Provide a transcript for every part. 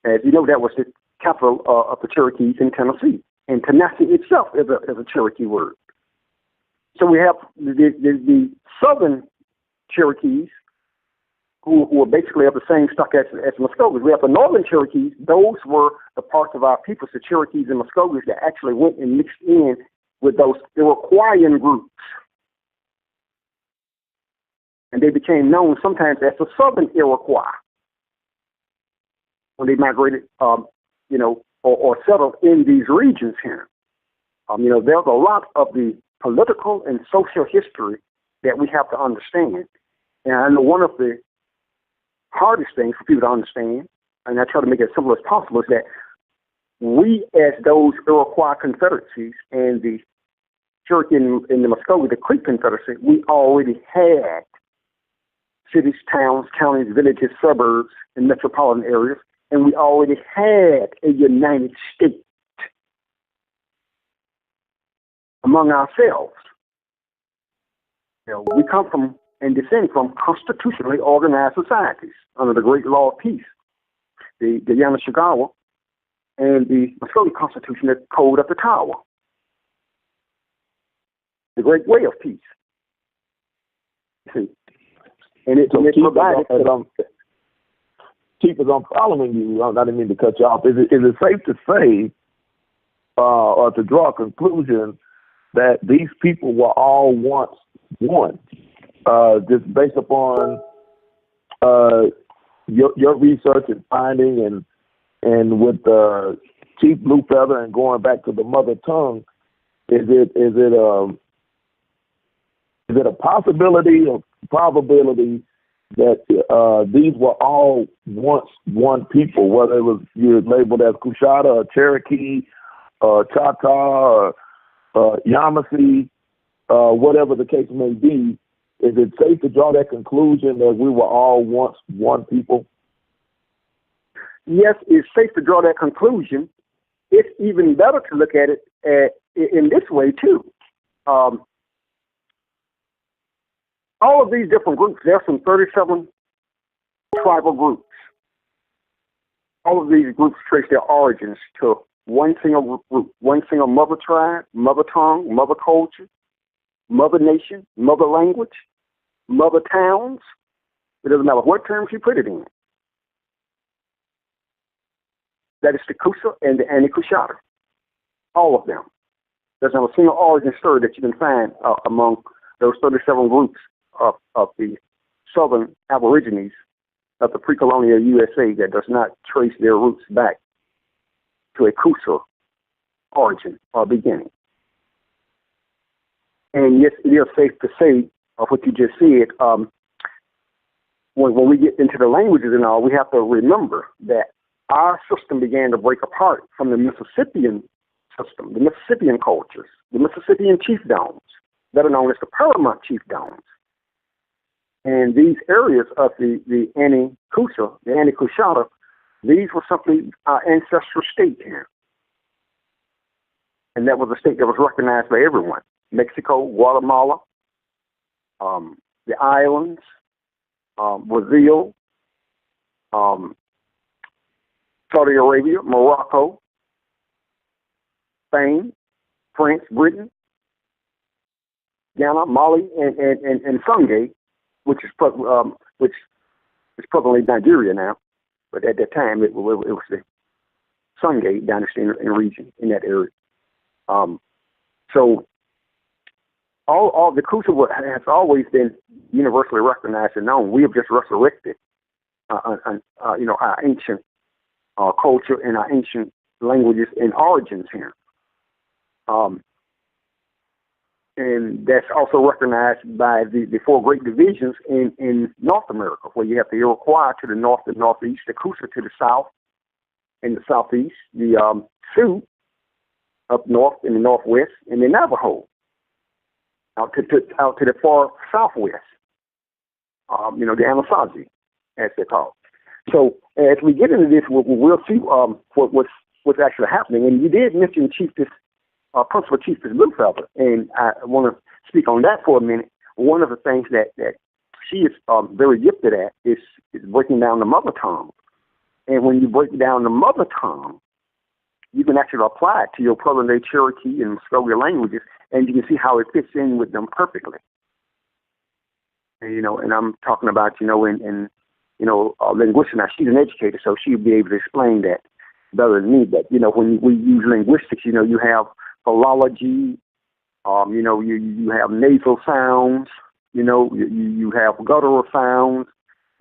As you know, that was the capital of the Cherokees in Tennessee. And Tennessee itself is a Cherokee word. So we have the southern Cherokees who are basically of the same stock as Muskogees. We have the northern Cherokees. Those were the parts of our peoples, the Cherokees and Muskogees, that actually went and mixed in with those Iroquoian groups. And they became known sometimes as the southern Iroquois when they migrated, or settled in these regions here. There's a lot of the political and social history that we have to understand. And I know one of the hardest things for people to understand, and I try to make it as simple as possible, is that we, as those Iroquois confederacies and the Cherokee and the Muskogee, the Creek Confederacy, we already had cities, towns, counties, villages, suburbs, and metropolitan areas, and we already had a United States among ourselves. We come from and descend from constitutionally organized societies under the Great Law of Peace, the Yamashigawa, and the Muskogee Constitution, the Code of the Tower, the Great Way of Peace. See, and it provided. Chief, as I'm following you, I didn't mean to cut you off. Is it safe to say, or to draw a conclusion, that these people were all once one, just based upon your research and finding, and with Chief Blue Feather and going back to the mother tongue? Is it a possibility or probability that these were all once one people, whether it was you're labeled as Coushatta or Cherokee or Choctaw or Yamasee, whatever the case may be? Is it safe to draw that conclusion that we were all once one people? Yes, it's safe to draw that conclusion. It's even better to look at it in this way, too. All of these different groups, there are some 37 tribal groups. All of these groups trace their origins to one single group, one single mother tribe, mother tongue, mother culture, mother nation, mother language, mother towns. It doesn't matter what terms you put it in. That is the Coosa and the Coushatta. All of them. There's not a single origin story that you can find among those 37 groups of the southern aborigines of the pre-colonial USA that does not trace their roots back to a Coosa origin or beginning. And yes, it is safe to say, of what you just said, when we get into the languages and all, we have to remember that our system began to break apart from the Mississippian system, the Mississippian cultures, the Mississippian chiefdoms that are known as the paramount chiefdoms. And these areas of the Anti-Coosa, the Anti-Coushatta, these were simply our ancestral state here. And that was a state that was recognized by everyone. Mexico, Guatemala, the islands, Brazil, Saudi Arabia, Morocco, Spain, France, Britain, Ghana, Mali, and Sungay, which is presently Nigeria now, but at that time it was the Sungay dynasty and region in that area. So all the Coosa has always been universally recognized and known. We have just resurrected, our ancient culture and our ancient languages and origins here. And that's also recognized by the four great divisions in North America, where you have the Iroquois to the north and northeast, the Coosa to the south and the southeast, the Sioux up north in the northwest, and the Navajo out to the far southwest. The Anasazi, as they're called. So as we get into this, we'll see what's actually happening. And you did mention Principal Chiefess Blue Feather, and I want to speak on that for a minute. One of the things that she is very gifted at is breaking down the mother tongue. And when you break down the mother tongue, you can actually apply it to your present-day Cherokee and Muskogee languages, and you can see how it fits in with them perfectly. And, and I'm talking about, in linguistics. Now, she's an educator, so she'll be able to explain that better than me. But, when we use linguistics, you have philology, you have nasal sounds, you have guttural sounds,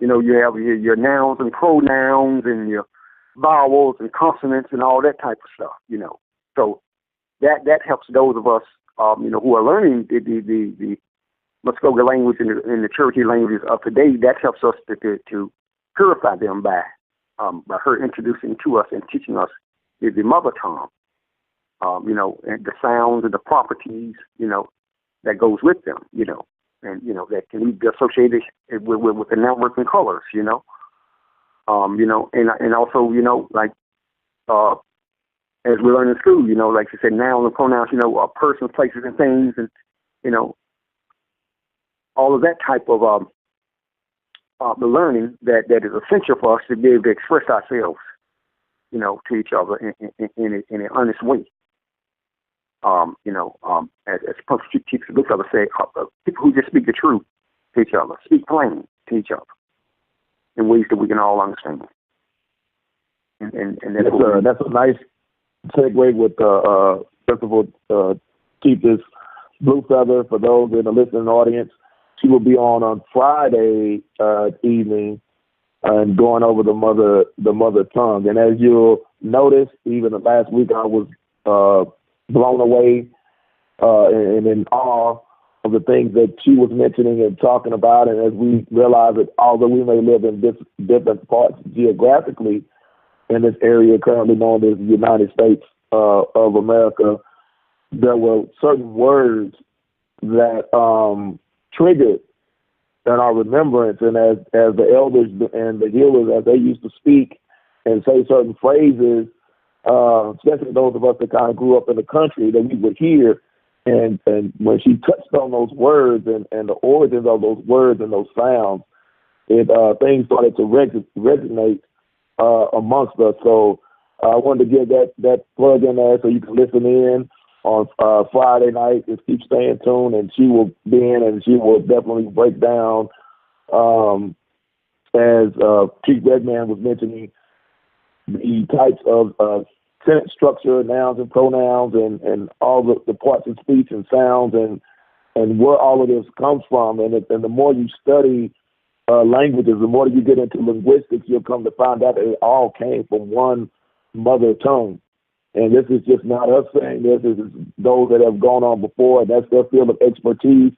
you have your nouns and pronouns and your vowels and consonants and all that type of stuff, So that helps those of us, who are learning the Muskogee language and the Cherokee languages of today. That helps us to purify them by her introducing to us and teaching us the mother tongue, and the sounds and the properties, that goes with them, and, that can be associated with the numbers and colors, and also, like, as we learn in school, like you said, nouns and pronouns, persons, places, and things, and, all of that type of the learning that is essential for us to be able to express ourselves, to each other in an honest way. As Punch keeps the book other say, people who just speak the truth to each other, speak plain to each other in ways that we can all understand. And that's a nice segue with Principal Chief Blue Feather. For those in the listening audience, she will be on Friday evening and going over the mother tongue. And as you'll notice, even last week I was blown away and in awe of the things that she was mentioning and talking about. And as we realize that although we may live in different parts geographically in this area currently known as the United States of America, there were certain words that triggered in our remembrance. And as the elders and the healers, as they used to speak and say certain phrases, especially those of us that kind of grew up in the country, that we would hear. And when she touched on those words and the origins of those words and those sounds, things started to resonate amongst us. So I wanted to give that plug in there so you can listen in on Friday night. Just keep staying tuned, and she will be in, and she will definitely break down, as Chief Redman was mentioning, the types of sentence structure, nouns and pronouns, and all the parts of speech and sounds, and where all of this comes from. And the more you study languages, the more you get into linguistics, you'll come to find out that it all came from one mother tongue. And this is just not us saying this. This is those that have gone on before, and that's their field of expertise.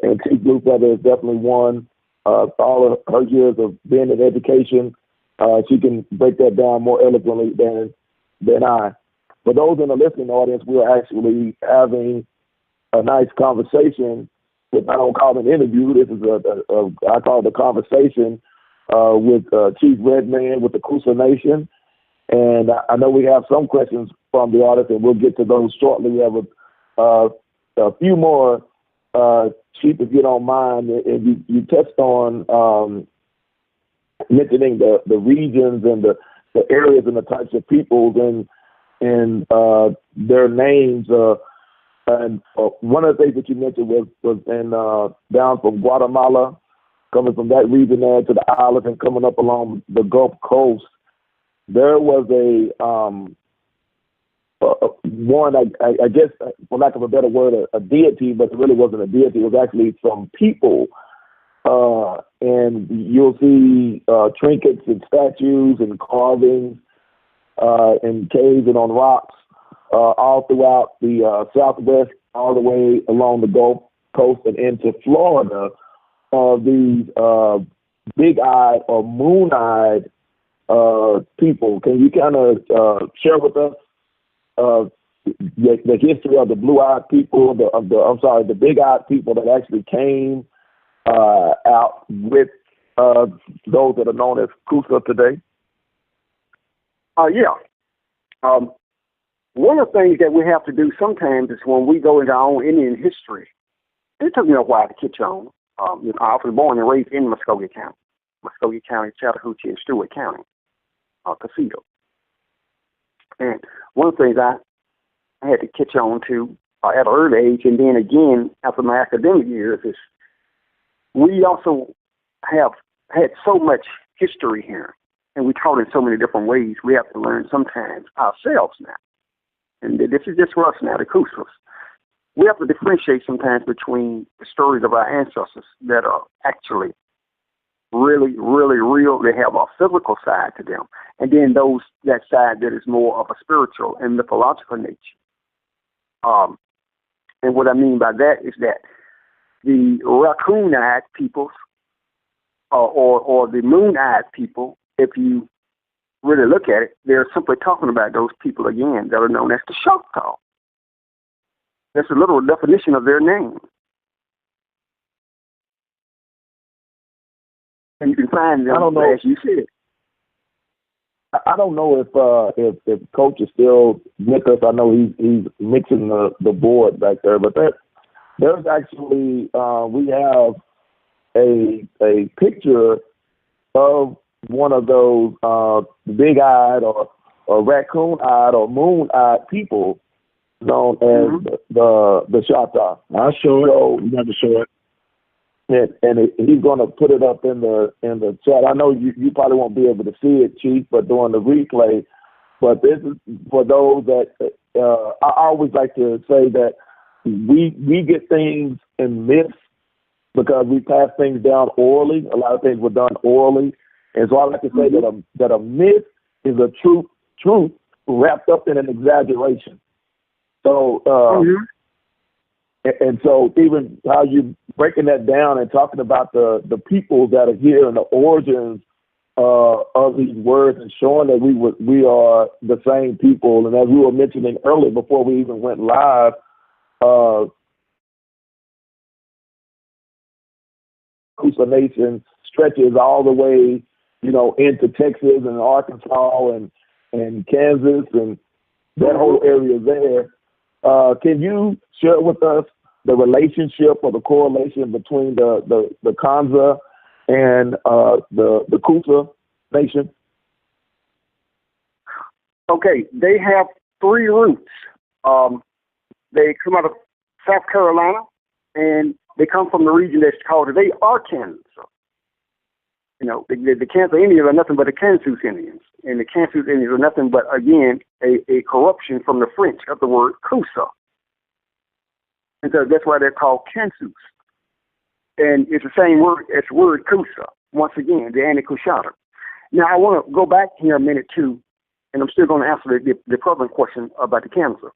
And Chief Blue Feather is definitely one. All of her years of being in education, she can break that down more eloquently than I. For those in the listening audience, we are actually having a nice conversation. I don't call it an interview. This is I call it a conversation with Chief Redman with the Coosa Nation. And I know we have some questions from the audience, and we'll get to those shortly. We have a few more, Chief, if you don't mind. And you touched on mentioning the regions and the areas and the types of peoples and their names. And one of the things that you mentioned was in down from Guatemala, coming from that region there to the islands and coming up along the Gulf Coast. There was one, I guess, for lack of a better word, a deity, but it really wasn't a deity. It was actually some people. And you'll see trinkets and statues and carvings in caves and on rocks all throughout the Southwest, all the way along the Gulf Coast and into Florida. These big-eyed or moon-eyed people. Can you kind of share with us the history of the blue-eyed people, the big-eyed people that actually came out with those that are known as Coosa today? Yeah. One of the things that we have to do sometimes is when we go into our own Indian history, it took me a while to catch on. I was born and raised in Muskogee County, Chattahoochee, and Stewart County. casino. And one of the things I had to catch on to at an early age, and then again after my academic years, is we also have had so much history here, and we taught in so many different ways. We have to learn sometimes ourselves now. And this is just for us now, the Cousas. We have to differentiate sometimes between the stories of our ancestors that are actually really, really real. They have a physical side to them, and then that side that is more of a spiritual and mythological nature. And what I mean by that is that the raccoon-eyed peoples or the moon-eyed people, if you really look at it, they're simply talking about those people again that are known as the Choctaw. That's a literal definition of their name. And you can find them, I don't know, as you said. I don't know if Coach is still with us. I know he's mixing the board back there, but there's actually we have a picture of one of those big-eyed or raccoon-eyed or moon-eyed people known as the Choctaw. I'll show it. You got to show it. And he's going to put it up in the chat. I know you probably won't be able to see it, Chief, but during the replay. But this is for those that I always like to say that we get things in myths because we pass things down orally. A lot of things were done orally, and so I like to say that a myth is a truth wrapped up in an exaggeration. So. And so even how you breaking that down and talking about the people that are here and the origins of these words and showing that we are the same people. And as we were mentioning earlier before we even went live, Coosa Nation stretches all the way, into Texas and Arkansas and Kansas and that whole area there. Can you share with us the relationship or the correlation between the Kanza and the Coosa Nation? Okay, they have three roots. They come out of South Carolina, and they come from the region that's called today Arkansas. The Kansas Indians are nothing but the Kansas Indians, and the Kansas Indians are nothing but, again, a corruption from the French of the word Coosa. And so that's why they're called Kansas. And it's the same word as the word Coosa, once again, the Anti-Cushata. Now, I want to go back here a minute, too, and I'm still going to answer the prevalent question about the Kansas.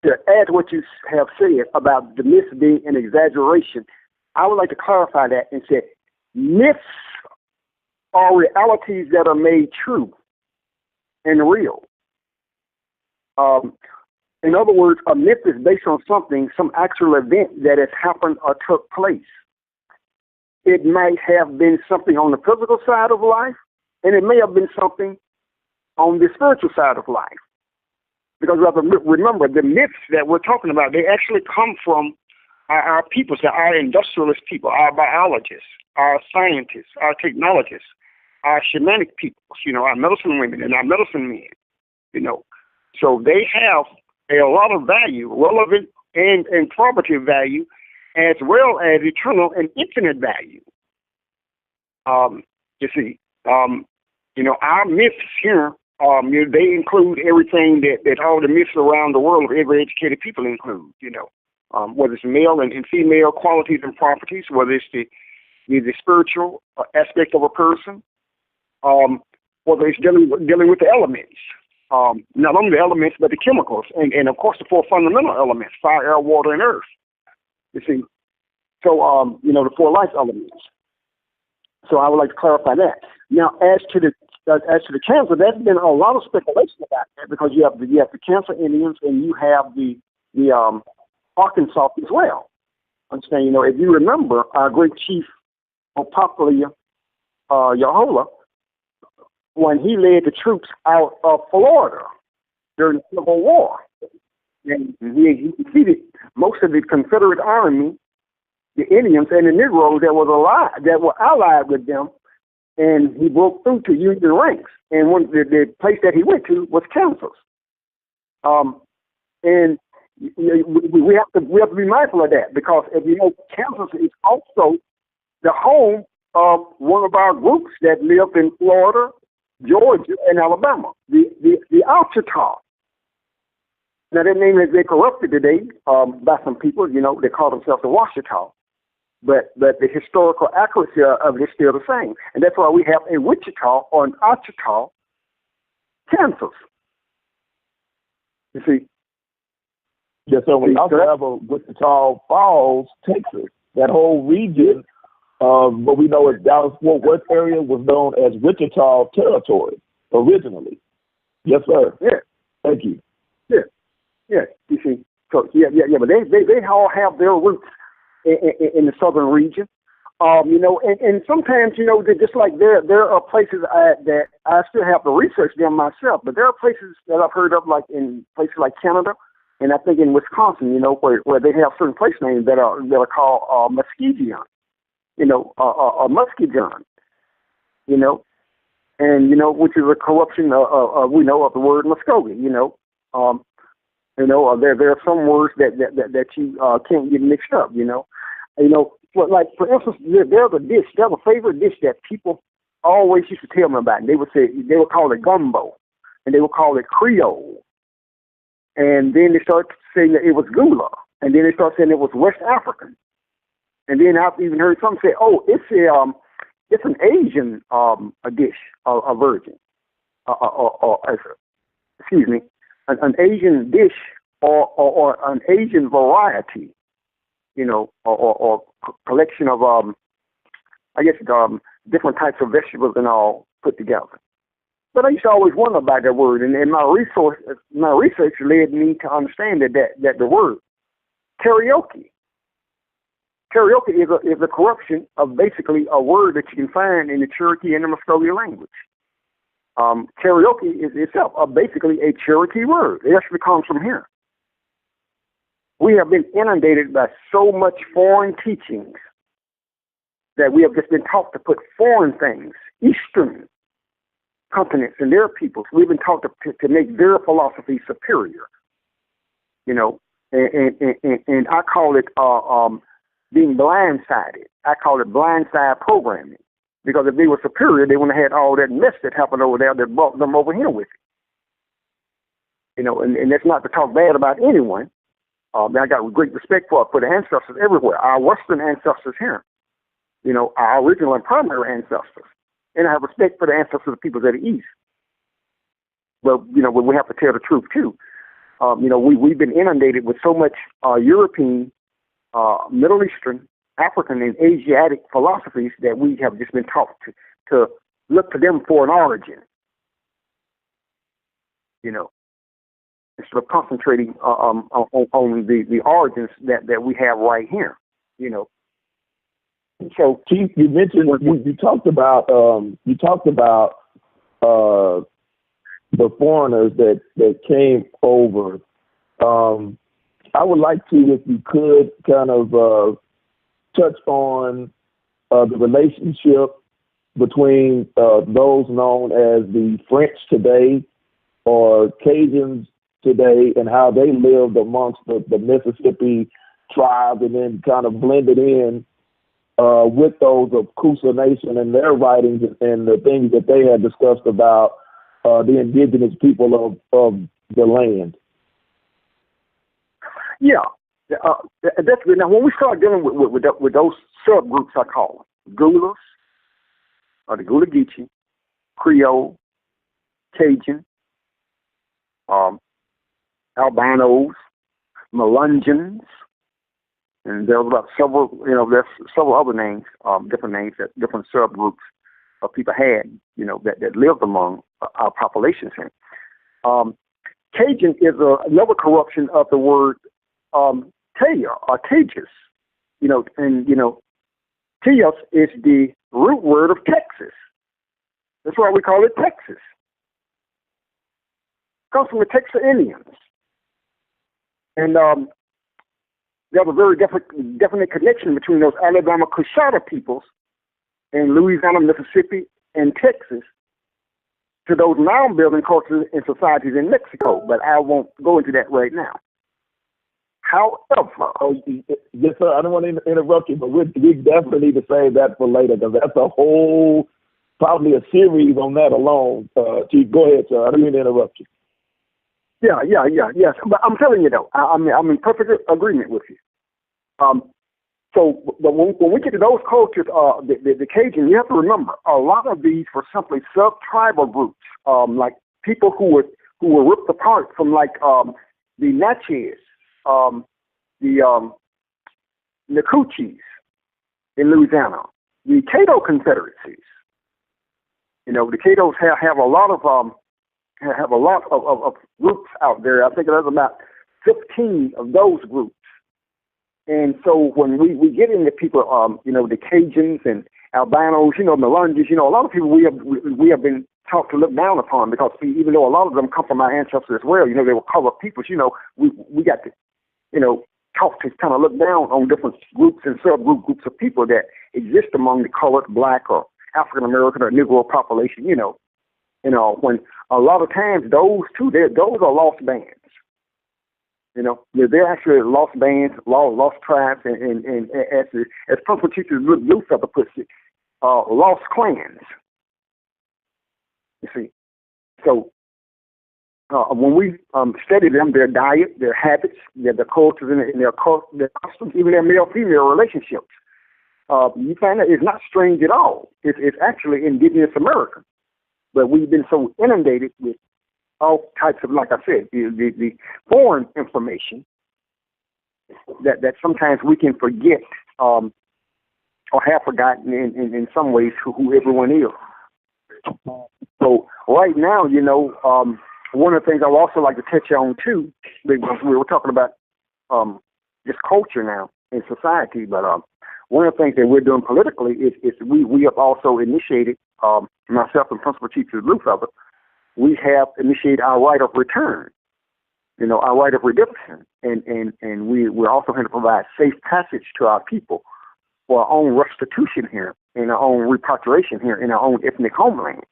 To add to what you have said about the myths being an exaggeration, I would like to clarify that and say myths are realities that are made true and real. In other words, a myth is based on some actual event that has happened or took place. It might have been something on the physical side of life, and it may have been something on the spiritual side of life. Because we have to remember, the myths that we're talking about, they actually come from our peoples, our industrialist people, our biologists, our scientists, our technologists, our shamanic peoples, our medicine women and our medicine men, So they have a lot of value, relevant and probative value, as well as eternal and infinite value. You see, our myths here, they include everything that all the myths around the world of every educated people include, whether it's male and female qualities and properties, whether it's the spiritual aspect of a person, whether it's dealing with the elements. Not only the elements, but the chemicals, and of course the four fundamental elements: fire, air, water, and earth. You see, so the four life elements. So I would like to clarify that. Now, as to the Kansas, there's been a lot of speculation about that because you have the Kansas Indians and you have the Arkansas as well. Understand? If you remember, our great chief Opalia Yahola, when he led the troops out of Florida during the Civil War. And he defeated most of the Confederate Army, the Indians and the Negroes that were allied with them and he broke through to Union ranks. And the place that he went to was Kansas. And we have to be mindful of that, because if you know, Kansas is also the home of one of our groups that lived in Florida, Georgia, and Alabama, the Ouachita. Now that name has been corrupted today by some people. You know, they call themselves the Ouachita, but the historical accuracy of it is still the same, and that's why we have a Wichita or an Ouachita, Kansas. You see. Yes, so we also have a Wichita Falls, Texas. That whole region, what we know as Dallas-Fort Worth area, was known as Wichita Territory originally. Yes, sir. Yeah. Thank you. Yeah. You see, so yeah. But they all have their roots in the southern region. You know, and sometimes, you know, just like there are places that I still have to research them myself, but there are places that I've heard of, like in places like Canada. And I think in Wisconsin, you know, where they have certain place names that are called Muskegon, you know, Muskegon, you know, and you know, which is a corruption of we know of the word Muskogee, you know, there are some words that you can't get mixed up, you know, like for instance, there's a favorite dish that people always used to tell me about, and they would call it gumbo, and they would call it Creole. And then they started saying that it was Gula. And then they started saying it was West African. And then I've even heard some say, oh, it's an Asian a dish, a virgin, excuse me, an Asian dish or an Asian variety, you know, or collection of different types of vegetables and all put together. But I used to always wonder about that word, and my research led me to understand that the word karaoke is a corruption of basically a word that you can find in the Cherokee and the Muskogee language. Karaoke is itself basically a Cherokee word. It actually comes from here. We have been inundated by so much foreign teachings that we have just been taught to put foreign things, Eastern continents and their peoples. We've been taught to make their philosophy superior, you know, and I call it being blindsided. I call it blindside programming, because if they were superior, they wouldn't have had all that mess that happened over there that brought them over here with it. You know, and that's not to talk bad about anyone. I got great respect for the ancestors everywhere. Our Western ancestors here, you know, our original and primary ancestors. And I have respect for the ancestors of the peoples of the East. But, you know, we have to tell the truth, too. You know, we've been inundated with so much European, Middle Eastern, African, and Asiatic philosophies that we have just been taught to look to them for an origin. You know, instead of concentrating on the origins that we have right here, you know. So, Chief, you mentioned you talked about the foreigners that came over. I would like to, if you could, kind of touch on the relationship between those known as the French today or Cajuns today, and how they lived amongst the Mississippi tribes, and then kind of blended in with those of Coosa Nation and their writings and the things that they had discussed about the indigenous people of the land. Yeah, that's good. Now, when we start dealing with those subgroups, I call them Gulas, or the Gula Geechee, Creole, Cajun, Albinos, Melungeons, and there's about several, there's several other names, different names that different subgroups of people had, that lived among our populations here. Cajun is another corruption of the word Taya or Tejas, and Tejas is the root word of Texas. That's why we call it Texas. It comes from the Texas Indians. And there's a very definite connection between those Alabama Coushatta peoples and Louisiana, Mississippi, in Texas to those mound-building cultures and societies in Mexico. But I won't go into that right now. However, yes, sir, I don't want to interrupt you, but we definitely need to save that for later because that's a whole, probably a series on that alone. Chief, go ahead, sir. I don't mean to interrupt you. Yes. But I'm telling you, though, I'm in perfect agreement with you. So when we get to those cultures, the Cajun, you have to remember, a lot of these were simply sub-tribal groups, like people who were ripped apart from like the Natchez, the Coochis in Louisiana, the Cato Confederacies. You know, the Catos have a lot of groups out there. I think there's about 15 of those groups. And so when we get into people, you know, the Cajuns and albinos, you know, Melungeons, you know, a lot of people we have been taught to look down upon because even though a lot of them come from our ancestors as well, you know, they were colored peoples, you know, we got to, you know, taught to kind of look down on different groups and groups of people that exist among the colored, black, or African American or Negro population, you know, when a lot of times those are lost bands. You know, they're actually lost bands, lost tribes, and as Principal Teacher Bluefelder puts it, lost clans. You see, so when we study them, their diet, their habits, their cultures, and their customs, even their male-female relationships, you find that it's not strange at all. It's actually indigenous American, but we've been so inundated with all types of, like I said, the foreign information that sometimes we can forget or have forgotten in some ways who everyone is. So right now, you know, one of the things I would also like to touch on too, because we were talking about just culture now in society, but one of the things that we're doing politically is we have also initiated, myself and Principal Teacher Bluefelder, we have initiated our right of return, you know, our right of redemption. And we're also going to provide safe passage to our people for our own restitution here, and our own repatriation here in our own ethnic homeland.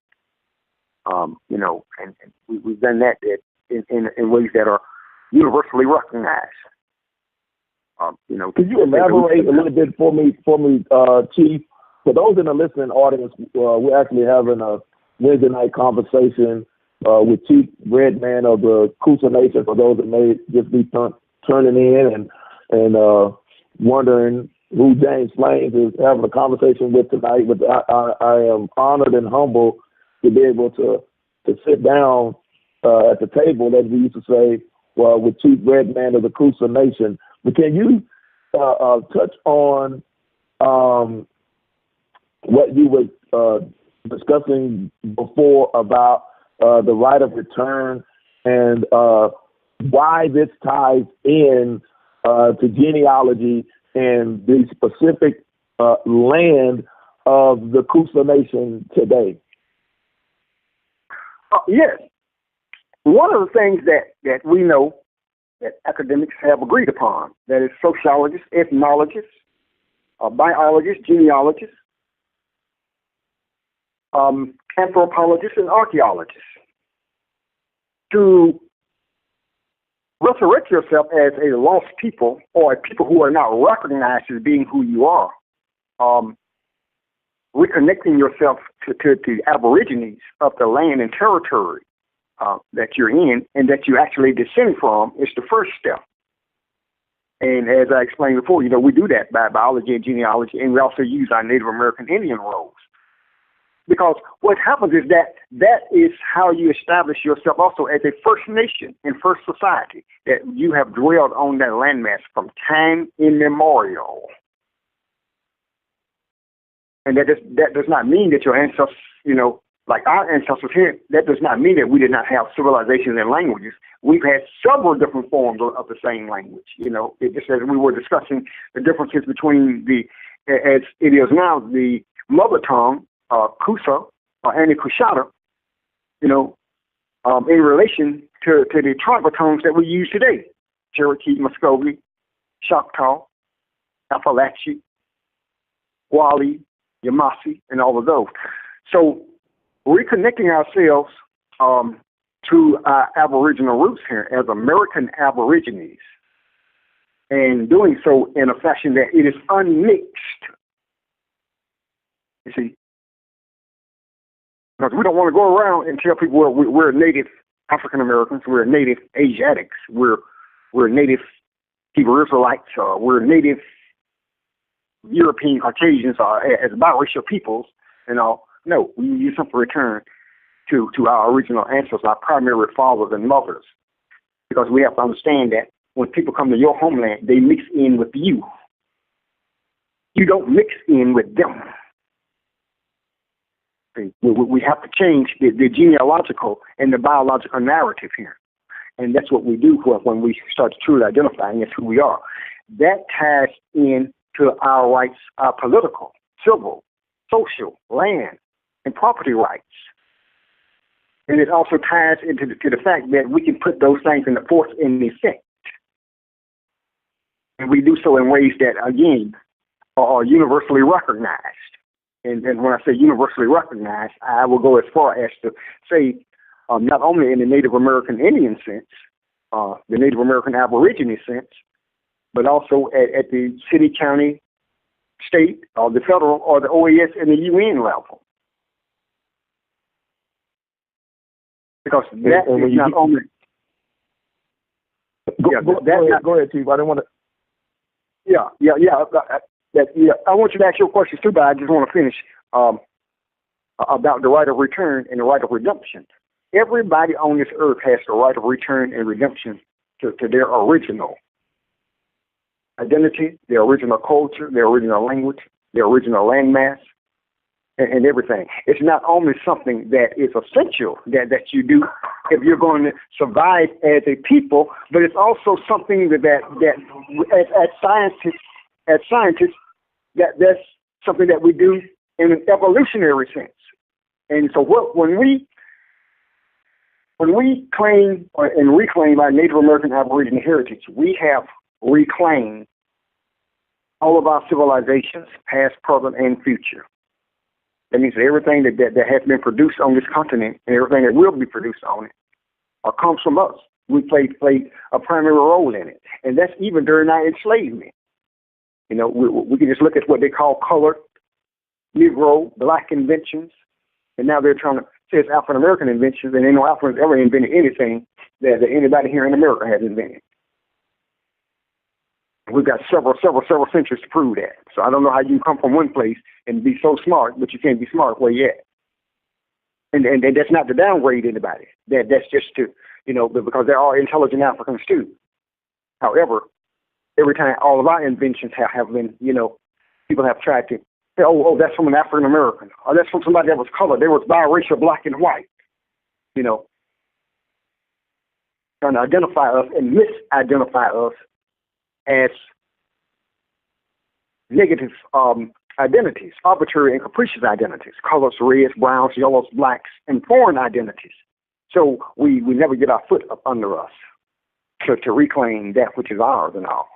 You know, and we've done that in ways that are universally recognized. You know, could you elaborate a little bit for me, Chief? For those in the listening audience, we're actually having a Wednesday night conversation with Chief Redman of the Coosa Nation. For those that may just be turning in and wondering who James Flames is having a conversation with tonight. But I am honored and humble to be able to sit down at the table, as we used to say, with Chief Redman of the Coosa Nation. But can you touch on what you were discussing before about the right of return and why this ties in to genealogy and the specific land of the Coosa Nation today? Yes. One of the things that we know that academics have agreed upon, that is sociologists, ethnologists, biologists, genealogists, anthropologists, and archaeologists, to resurrect yourself as a lost people or a people who are not recognized as being who you are, reconnecting yourself to the aborigines of the land and territory that you're in and that you actually descend from is the first step. And as I explained before, you know, we do that by biology and genealogy, and we also use our Native American Indian roles. Because what happens is that is how you establish yourself also as a First Nation and First Society, that you have dwelled on that landmass from time immemorial. And that does not mean that your ancestors, you know, like our ancestors here, that does not mean that we did not have civilizations and languages. We've had several different forms of the same language. You know, it just as we were discussing the differences between as it is now, the mother tongue, Coosa, and the Coushatta, you know, in relation to the tribal tongues that we use today: Cherokee, Muscogee, Choctaw, Appalachee, Wally, Yamasee, and all of those. So reconnecting ourselves to our Aboriginal roots here as American Aborigines, and doing so in a fashion that it is unmixed. You see, because we don't want to go around and tell people we're native African Americans, we're native Asiatics, we're native Hebrew Israelites, we're native European Caucasians, as biracial peoples, and all. No, we simply return to our original ancestors, our primary fathers and mothers, because we have to understand that when people come to your homeland, they mix in with you. You don't mix in with them. We have to change the genealogical and the biological narrative here. And that's what we do when we start truly identifying as who we are. That ties into our rights, our political, civil, social, land, and property rights. And it also ties into the fact that we can put those things into force in effect. And we do so in ways that, again, are universally recognized. And when I say universally recognized, I will go as far as to say not only in the Native American Indian sense, the Native American Aborigine sense, but also at the city, county, state, or the federal, or the OAS and the UN level. Because that is not only... Go ahead, Chief. I didn't want to... Yeah. I want you to ask your questions too, but I just want to finish about the right of return and the right of redemption. Everybody on this earth has the right of return and redemption to their original identity, their original culture, their original language, their original landmass, and everything. It's not only something that is essential that you do if you're going to survive as a people, but it's also something that as scientists, that's something that we do in an evolutionary sense. And so when we claim and reclaim our Native American Aboriginal heritage, we have reclaimed all of our civilizations, past, present, and future. That means that everything that has been produced on this continent and everything that will be produced on it comes from us. We played a primary role in it. And that's even during our enslavement. You know, we can just look at what they call colored, Negro, black inventions, and now they're trying to say it's African American inventions, and they know Africans ever invented anything that anybody here in America has invented. We've got several centuries to prove that. So I don't know how you can come from one place and be so smart, but you can't be smart where you're at. And that's not to downgrade anybody. That's just to, because there are intelligent Africans too. However, every time all of our inventions have been, people have tried to say, oh, that's from an African American, or that's from somebody that was colored. They was biracial, black and white, trying to identify us and misidentify us as negative identities, arbitrary and capricious identities, colors, reds, browns, yellows, blacks, and foreign identities. So we never get our foot up under us to reclaim that which is ours and all.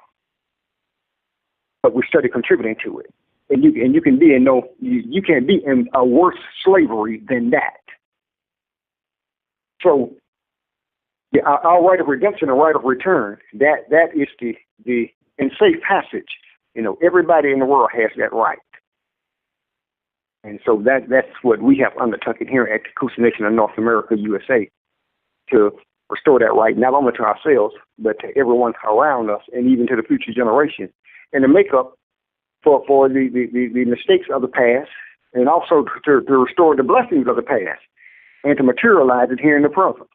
But we started contributing to it. And you can be you can't be in a worse slavery than that. So our right of redemption and right of return, that is the in safe passage. Everybody in the world has that right. And so that's what we have undertaken here at the Coosa Nation of North America, USA, to restore that right, not only to ourselves, but to everyone around us and even to the future generation, and to make up for the mistakes of the past, and also to restore the blessings of the past, and to materialize it here in the present.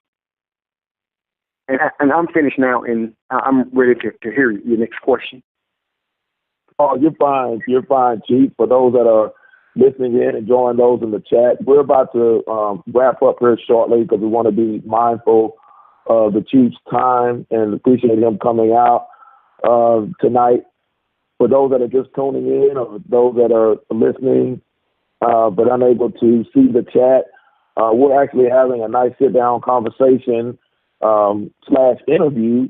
And I'm finished now, and I'm ready to hear your next question. Oh, you're fine, Chief. For those that are listening in and join those in the chat, we're about to wrap up here shortly because we want to be mindful of the Chief's time and appreciate him coming out tonight. For those that are just tuning in or those that are listening but unable to see the chat, we're actually having a nice sit-down conversation / interview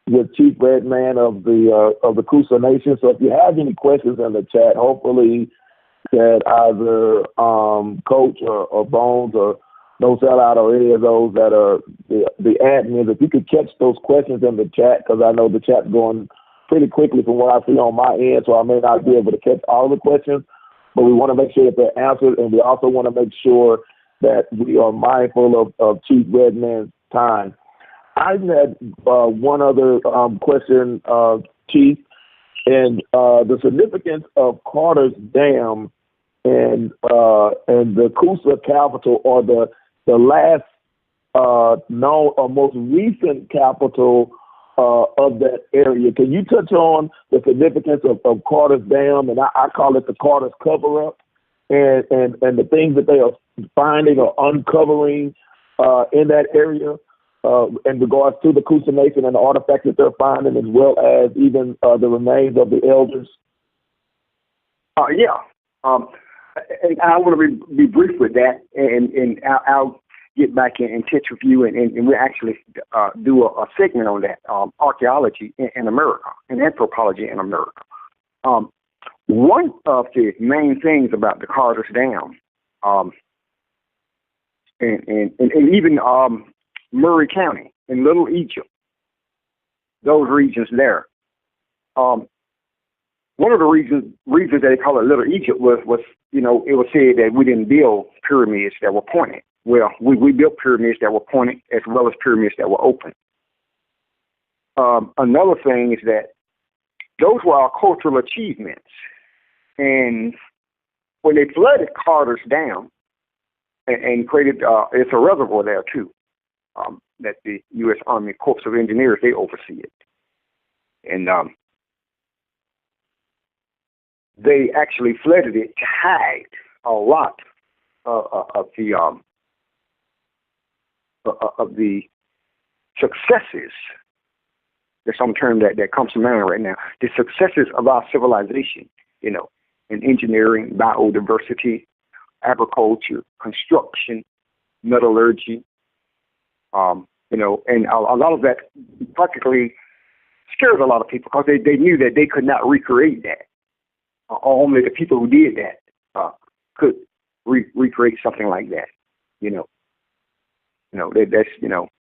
with Chief Redman of the Coosa Nation. So if you have any questions in the chat, hopefully that either Coach or Bones or No Sellout or any of those that are the admins, if you could catch those questions in the chat, because I know the chat's going pretty quickly from what I see on my end, so I may not be able to catch all the questions, but we want to make sure that they're answered, and we also want to make sure that we are mindful of Chief Redman's time. I had one other question, Chief, and the significance of Carter's Dam and the Coosa capital, or the last known or most recent capital of that area. Can you touch on the significance of Carter's Dam, and I call it the Carter's cover-up, and the things that they are finding or uncovering in that area in regards to the Coosa Nation and the artifacts that they're finding, as well as even the remains of the elders? Yeah. And I want to be brief with that, and I'll get back in touch with you, and we'll actually do a segment on that, archaeology in America and anthropology in America. One of the main things about the Carter's Dam, and even Murray County in Little Egypt, those regions there, one of the reasons that they call it Little Egypt was it was said that we didn't build pyramids that were pointed. Well, we built pyramids that were pointed as well as pyramids that were open. Another thing is that those were our cultural achievements. And when they flooded Carter's Dam and created, it's a reservoir there too, that the U.S. Army Corps of Engineers, they oversee it. And they actually flooded it to hide a lot of the successes. There's some term that comes to mind right now. The successes of our civilization, in engineering, biodiversity, agriculture, construction, metallurgy, and a lot of that practically scares a lot of people because they knew that they could not recreate that. Only the people who did that could recreate something like that. That's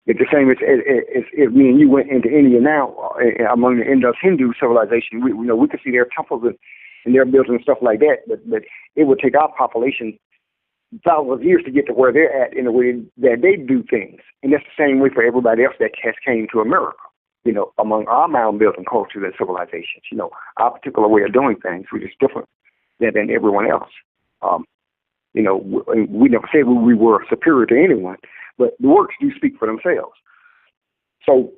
it's the same as if me and you went into India now, among the Indus Hindu civilization. We could see their temples and their buildings and stuff like that, but it would take our population thousands of years to get to where they're at in the way that they do things. And that's the same way for everybody else that has came to America. Among our mound building cultures and civilizations, our particular way of doing things, which is different than everyone else. We never said we were superior to anyone, but the works do speak for themselves. So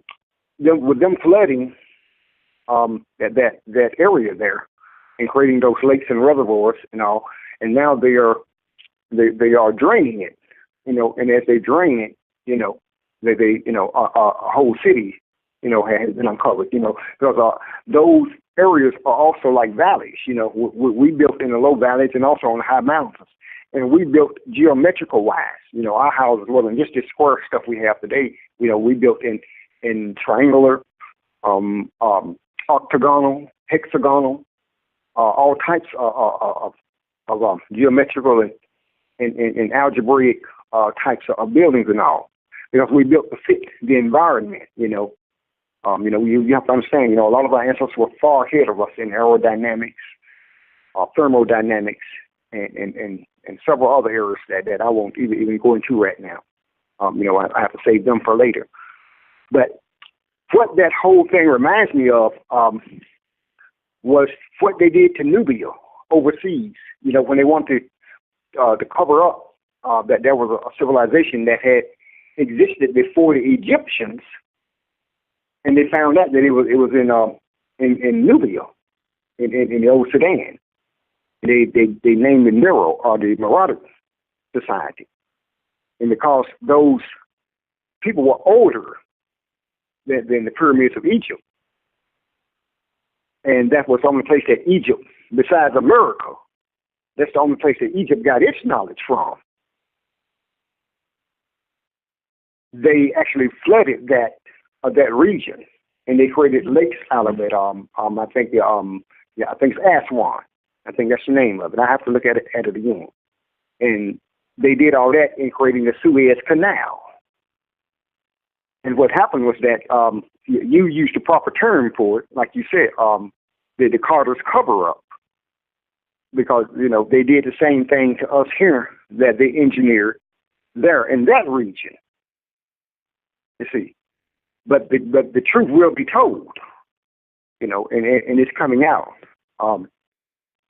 with them flooding that area there and creating those lakes and reservoirs and all, and now they are draining it, and as they drain it, they a whole city has been uncovered, because those areas are also like valleys. We built in the low valleys and also on the high mountains. And we built geometrical wise. Our houses wasn't just this square stuff we have today. We built in triangular, octagonal, hexagonal, all types of geometrical and algebraic types of buildings and all. Because we built to fit the environment, you have to understand, a lot of our ancestors were far ahead of us in aerodynamics, thermodynamics, and several other areas that I won't even go into right now. I have to save them for later. But what that whole thing reminds me of was what they did to Nubia overseas, when they wanted to cover up that there was a civilization that had existed before the Egyptians. And they found out that it was in Nubia, in the old Sudan. They named it Mero, or the Marauder Society, and because those people were older than the pyramids of Egypt, and that was the only place that Egypt, besides America, that's the only place that Egypt got its knowledge from. They actually flooded that region, and they created lakes out of it. I think it's Aswan. I think that's the name of it. I have to look at it again. And they did all that in creating the Suez Canal. And what happened was that you used the proper term for it, like you said, the Carter's cover-up. Because, they did the same thing to us here that they engineered there in that region. You see. But the truth will be told, and it's coming out.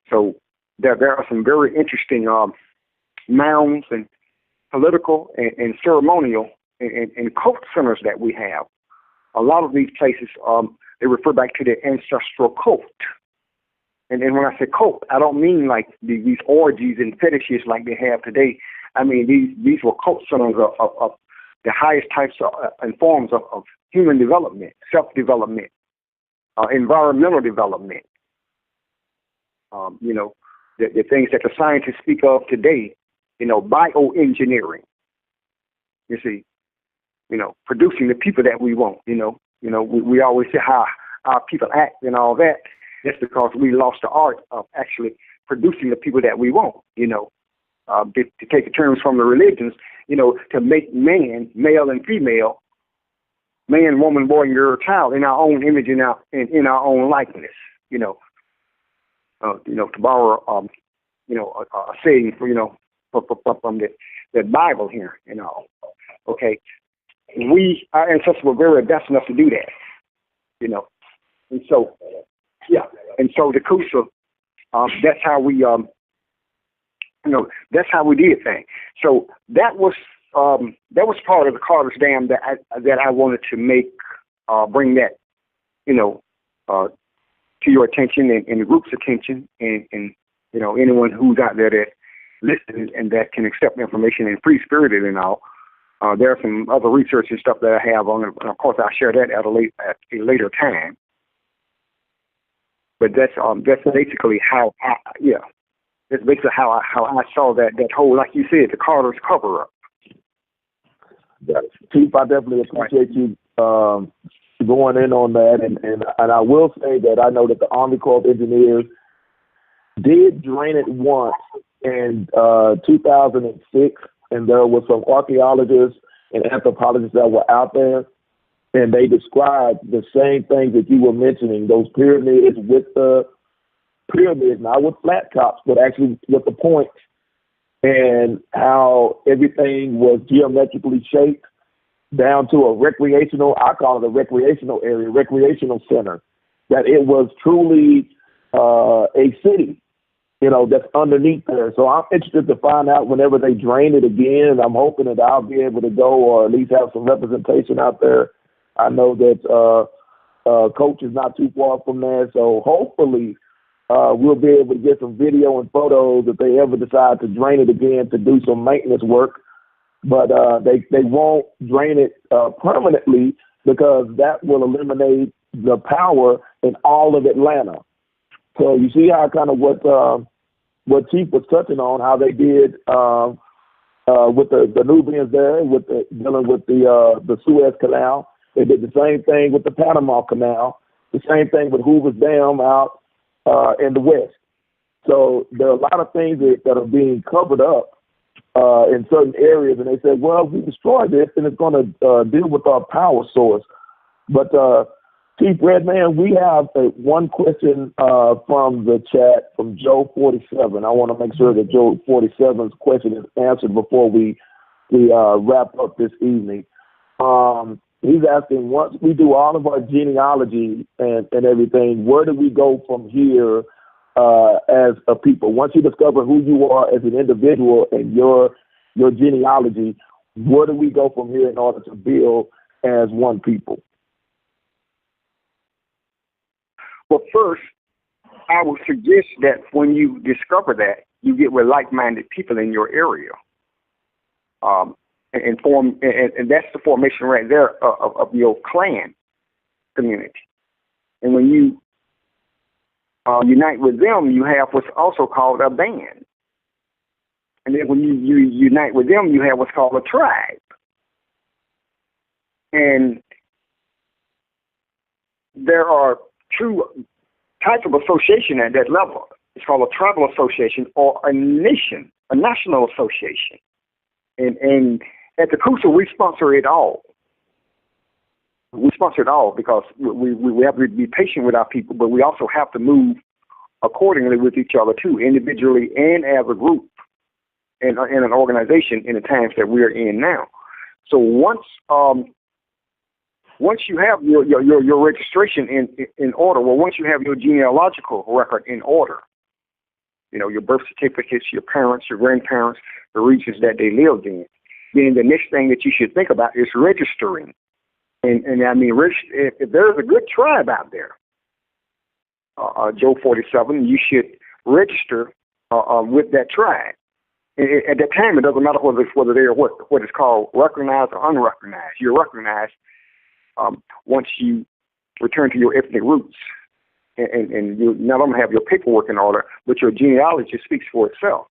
So there are some very interesting mounds and political and ceremonial and cult centers that we have. A lot of these places, they refer back to the ancestral cult. And when I say cult, I don't mean like these orgies and fetishes like they have today. I mean, these were cult centers of the highest types and forms of human development, self-development, environmental development. The things that the scientists speak of today, bioengineering. You see, producing the people that we want. We always say how our people act and all that. That's because we lost the art of actually producing the people that we want. To take the terms from the religions, to make man, male and female, man, woman, boy, and girl, child in our own image and in our own likeness. To borrow, a saying from the Bible here, Okay, our ancestors were very best enough to do that, and so, yeah, and so the Coosa, that's how we, that's how we did things. So that was part of the Carter's Dam that I wanted to bring that, to your attention and the group's attention and anyone who's out there that listens and that can accept information and free-spirited and all. There are some other research and stuff that I have on it, and of course I'll share that at a later time. But that's basically how that's basically how I saw that whole, like you said, the Carter's cover-up. Chief, I definitely appreciate you going in on that, and I will say that I know that the Army Corps of Engineers did drain it once in 2006, and there were some archaeologists and anthropologists that were out there, and they described the same things that you were mentioning, those pyramids with the pyramids, not with flat tops, but actually with the points, and how everything was geometrically shaped down to a recreational, I call it a recreational area, recreational center, that it was truly a city, that's underneath there. So I'm interested to find out whenever they drain it again. I'm hoping that I'll be able to go or at least have some representation out there. I know that Coach is not too far from there, so hopefully we'll be able to get some video and photos if they ever decide to drain it again to do some maintenance work. But they won't drain it permanently because that will eliminate the power in all of Atlanta. So you see how kind of what Chief was touching on, how they did with the Nubians there, dealing with the Suez Canal. They did the same thing with the Panama Canal, the same thing with Hoover's Dam out in the West. So there are a lot of things that are being covered up in certain areas, and they said, well, if we destroy this, then it's going to deal with our power source. But Chief Redman, we have one question from the chat from Joe 47. I want to make sure that Joe 47's question is answered before we wrap up this evening. He's asking, once we do all of our genealogy and everything, where do we go from here as a people? Once you discover who you are as an individual and your genealogy, where do we go from here in order to build as one people? Well, first, I would suggest that when you discover that, you get with like-minded people in your area. And that's the formation right there of your clan community. And when you unite with them, you have what's also called a band. And then when you unite with them, you have what's called a tribe. And there are two types of association at that level. It's called a tribal association or a national association. And at the Coosa, we sponsor it all. We sponsor it all because we have to be patient with our people, but we also have to move accordingly with each other too, individually and as a group and in an organization in the times that we're in now. So once you have your registration in order, well, once you have your genealogical record in order, your birth certificates, your parents, your grandparents, the regions that they lived in, then the next thing that you should think about is registering. And I mean, if there's a good tribe out there, Joe 47, you should register with that tribe. At that time, it doesn't matter whether they're what is called recognized or unrecognized. You're recognized once you return to your ethnic roots, and you not only have your paperwork in order, but your genealogy speaks for itself.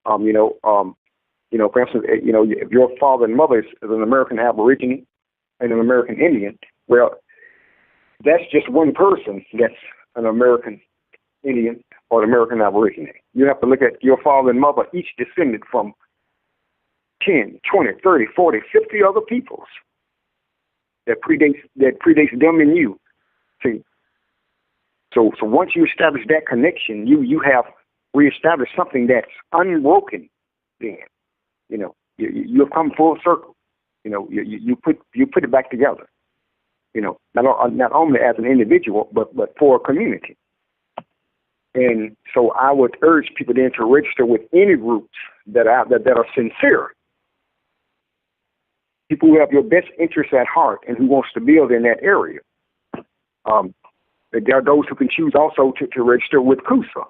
For instance, if your father and mother is an American Aborigine and an American Indian, well, that's just one person that's an American Indian or an American Aborigine. You have to look at your father and mother, each descended from 10, 20, 30, 40, 50 other peoples that predates them and you. See, so once you establish that connection, you have reestablished something that's unbroken. Then, you have come full circle. You put it back together. Not only as an individual, but for a community. And so I would urge people then to register with any groups that are sincere. People who have your best interests at heart and who wants to build in that area. There are those who can choose also to register with Coosa.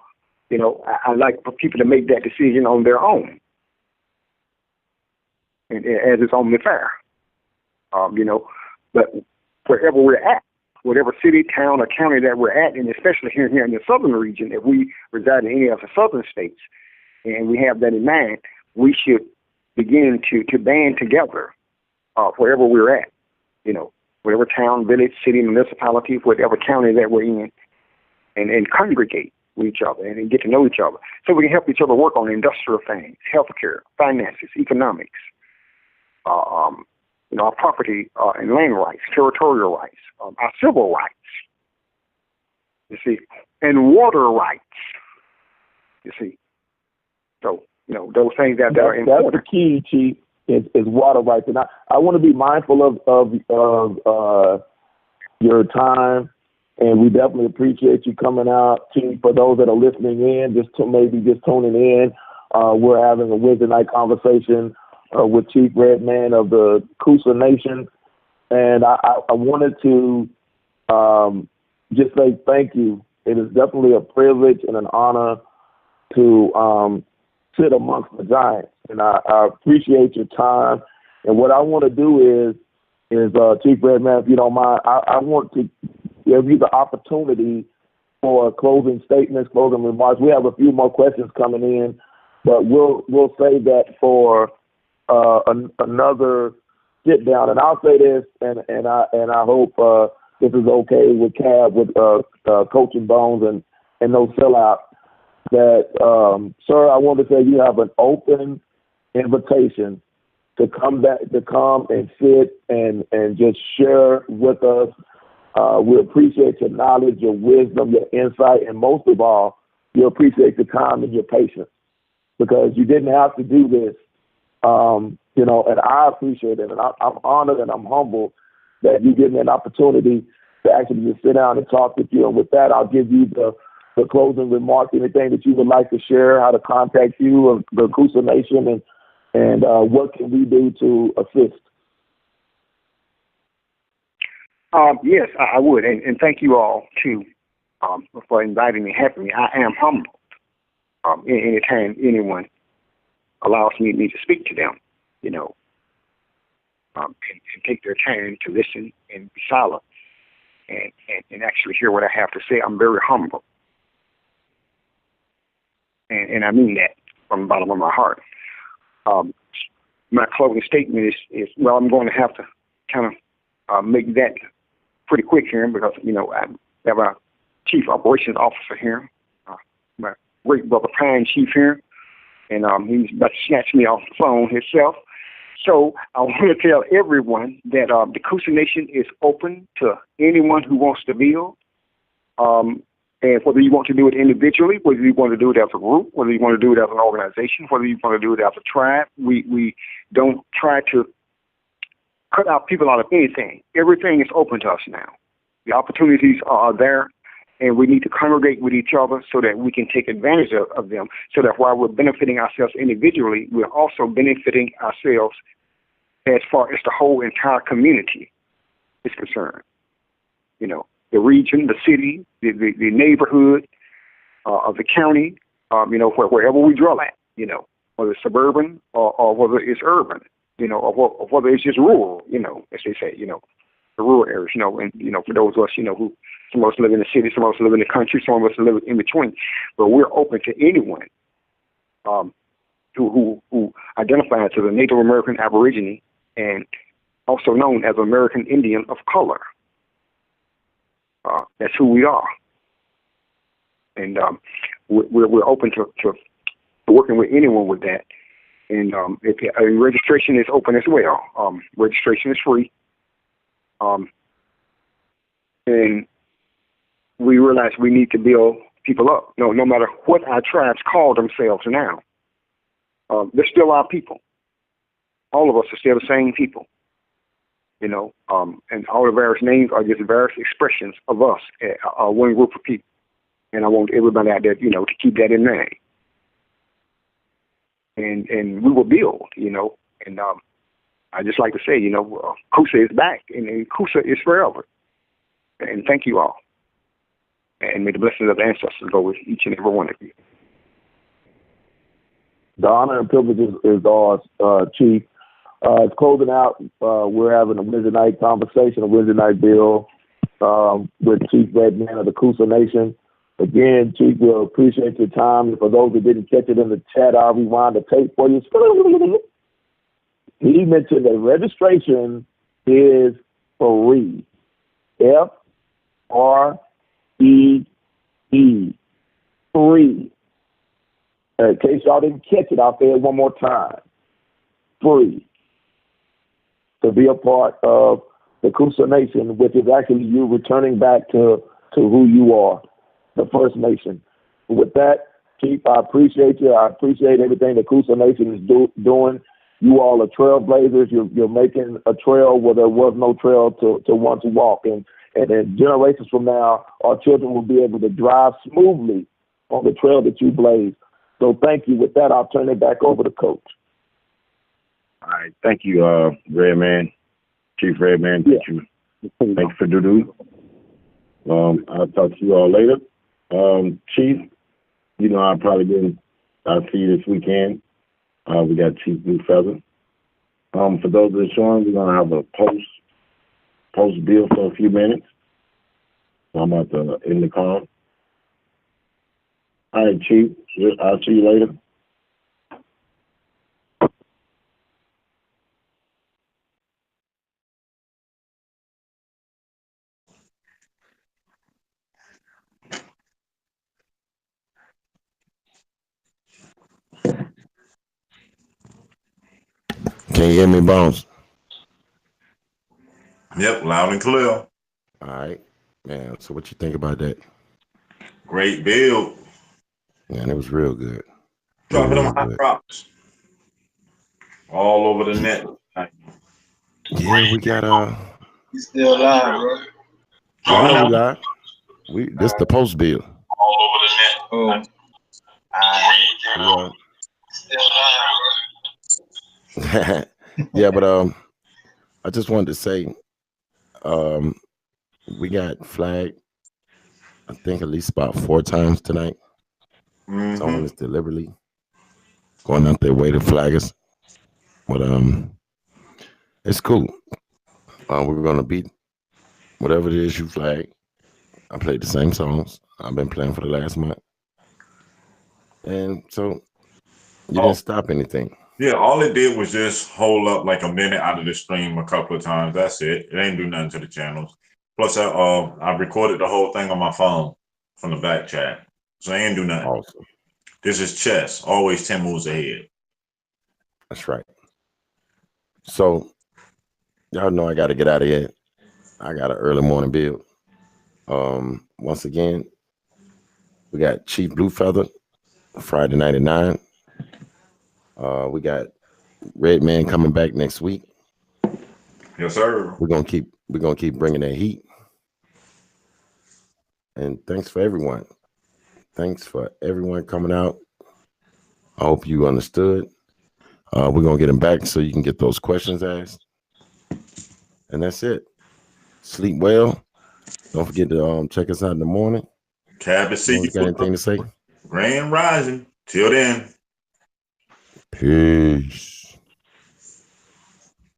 I like for people to make that decision on their own, and as it's only fair. But wherever we're at, whatever city, town, or county that we're at, and especially here in the southern region, if we reside in any of the southern states, and we have that in mind, we should begin to band together wherever we're at, whatever town, village, city, municipality, whatever county that we're in, and congregate with each other and get to know each other so we can help each other work on industrial things, healthcare, finances, economics, our property and land rights, territorial rights, our civil rights, and water rights, So, those things that are important. That's the key, Chief, is water rights. And I want to be mindful of your time, and we definitely appreciate you coming out. Chief, for those that are listening in, just tuning in, we're having a Wednesday night conversation with Chief Redman of the Coosa Nation. And I wanted to just say thank you. It is definitely a privilege and an honor to sit amongst the giants. And I appreciate your time. And what I want to do is Chief Redman, if you don't mind, I want to give you the opportunity for closing statements, closing remarks. We have a few more questions coming in, but we'll save that for another sit down. And I'll say this, and I hope this is okay with Cab, with Coaching Bones and no sellout. That sir, I want to say you have an open invitation to come and sit and just share with us. We appreciate your knowledge, your wisdom, your insight, and most of all, we appreciate your time and your patience, because you didn't have to do this. And I appreciate it, and I'm honored and I'm humbled that you give me an opportunity to actually just sit down and talk with you. And with that, I'll give you the closing remarks, anything that you would like to share, how to contact you or the Coosa Nation, and what can we do to assist. Yes, I would, and thank you all too for inviting me, having me. I am humbled anytime anyone allows me to speak to them, and take their time to listen and be silent and actually hear what I have to say. I'm very humble, and I mean that from the bottom of my heart. My closing statement is well, I'm going to have to kind of make that pretty quick here, because I have our Chief Operations Officer here, my great brother Pine Chief here, and he's about to snatch me off the phone himself. So I want to tell everyone that the Coosa Nation is open to anyone who wants to build. And whether you want to do it individually, whether you want to do it as a group, whether you want to do it as an organization, whether you want to do it as a tribe, we don't try to cut out people out of anything. Everything is open to us now. The opportunities are there, and we need to congregate with each other so that we can take advantage of them, so that while we're benefiting ourselves individually, we're also benefiting ourselves as far as the whole entire community is concerned. You know, the region, the city, the neighborhood of the county, you know, wherever we draw at, you know, whether it's suburban or whether it's urban, you know, or whether it's just rural, you know, as they say, you know, the rural areas, you know, and, you know, for those of us, you know, who some of us live in the city, some of us live in the country, some of us live in between, but we're open to anyone who identifies as a Native American Aborigine and also known as American Indian of color. That's who we are, and we're open to working with anyone with that. And registration is open as well. Registration is free, and we realize we need to build people up. No matter what our tribes call themselves now, they're still our people. All of us are still the same people. You know, and all the various names are just various expressions of us, one group of people. And I want everybody out there, you know, to keep that in mind. And we will build, you know, and I just like to say, you know, Coosa is back, and Coosa is forever. And thank you all. And may the blessings of the ancestors go with each and every one of you. The honor and privilege is ours, Chief. It's closing out. We're having a Wednesday night conversation, a Wednesday night bill with Chief Redman of the Coosa Nation. Again, Chief, we'll appreciate your time. And for those who didn't catch it in the chat, I'll rewind the tape for you. He mentioned that registration is free. F-R-E-E. Free. In case y'all didn't catch it, I'll say it one more time. Free. To be a part of the Coosa Nation, which is actually you returning back to who you are, the First Nation. With that, Chief, I appreciate you. I appreciate everything the Coosa Nation is doing. You all are trailblazers. You're making a trail where there was no trail to want to walk. And then generations from now, our children will be able to drive smoothly on the trail that you blaze. So thank you. With that, I'll turn it back over to Coach. All right. Thank you, Redman, Chief Redman. Thank you. Thank you for DooDoo. I'll talk to you all later. Chief, you know, I'll see you this weekend. We got Chief Blue Feather. For those that are showing, we're going to have a post bill for a few minutes. So I'm about to end the call. All right, Chief. I'll see you later. Can you hear me, Bones? Yep, loud and clear. All right, man. So what you think about that? Great build. Man, it was real good. Dropping them hot drops all over the net. Yeah, we got You still live, bro? I know we live. This the post bill. All over the net. Oh. Still live, bro. Yeah, but I just wanted to say, we got flagged, I think at least about 4 times tonight. Someone is deliberately going out their way to flag us, but it's cool. We're gonna beat whatever it is you flag. I played the same songs I've been playing for the last month, and so you didn't stop anything. Yeah, all it did was just hold up like a minute out of the stream a couple of times. That's it. It ain't do nothing to the channels. Plus, I recorded the whole thing on my phone from the back chat. So they ain't do nothing. Awesome. This is chess. Always 10 moves ahead. That's right. So y'all know I got to get out of here. I got an early morning build. Once again, we got Chief Blue Feather Friday night at 9. We got Redman coming back next week. Yes, sir. We're gonna keep bringing that heat. And thanks for everyone. Thanks for everyone coming out. I hope you understood. We're gonna get them back so you can get those questions asked. And that's it. Sleep well. Don't forget to check us out in the morning. Cabot City. Got anything to say? Grand Rising. Till then. Peace.